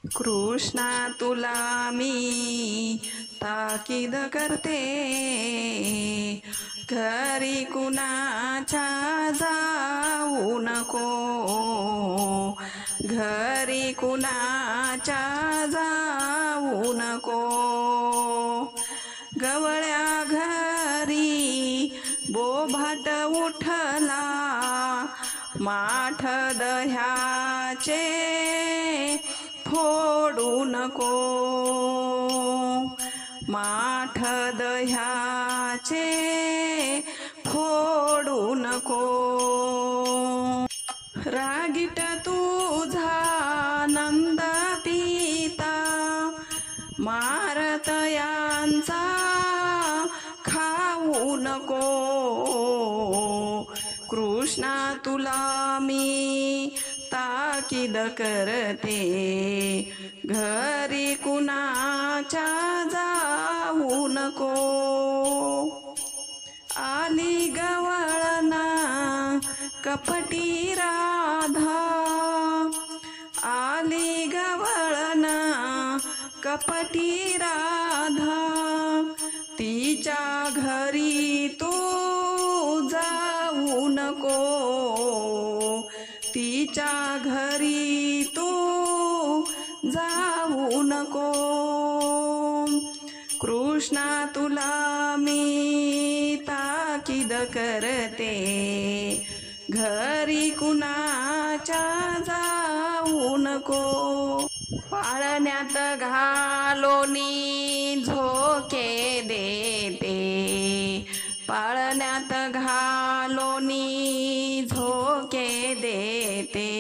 कृष्णा तुला मी ताकीद करते, घरी कुणाच्या जाऊ नको, घरी कुणाच्या जाऊ नको. गवळ्या घरी बोभाट उठला, माठ दह्याचे फोडू नको, माठ दह्याचे फोडू नको. रागीट तुझा नंद पिता, मारत यांचा खाऊ नको. कृष्णा तुला मी ताकीद करते, घरी कुणाच्या जाऊ नको. आली गवळना कपटी राधा, आली गवळना कपटी राधा, तिच्या घरी तू जाऊ नको, तिच्या घरी तू जाऊ नको. कृष्णा तुला मी ताकीद करते, घरी कुणाच्या जाऊ नको. पाळण्यात घालोनी झोके देते, पाळण्यात घालोनी झोके देते.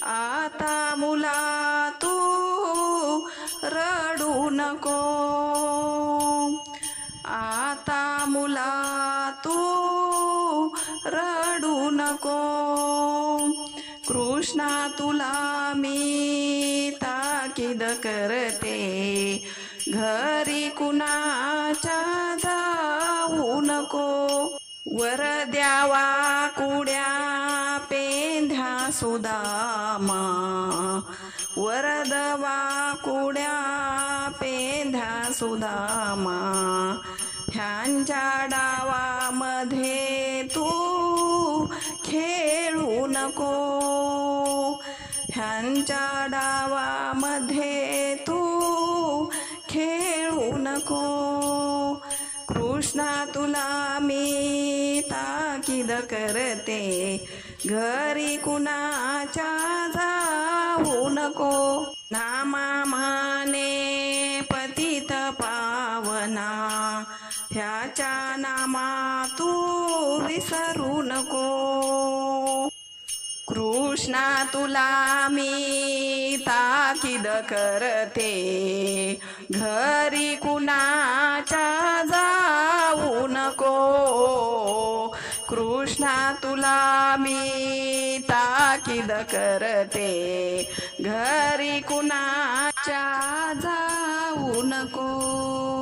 आता मुला तू रडू नको, आता मुला तू रडू नको. कृष्णा तुला मी ताकीद करते, घरी कुणाच्या जाऊ नको. वर द्यावा कुड्या पेंध्या सुदामा, वर दवा कुड्या पेंध्या सुदामा. ह्यांच्या डावामध्ये तू खेळू नको, ह्यांच्या डावामध्ये तू खेळू नको. कृष्णा तुला मी ताकीद करते, घरी कुणाच्या जाऊ नको. नामा म्हणे पतित पावना, ह्याच्या नामा तू विसरू नको. कृष्णा तुला मी ताकीद करते, घरी कुणाच्या जाऊ नको. कृष्णा तुला मी ताकीद करते, घरी कुणाच्या जाऊ नको.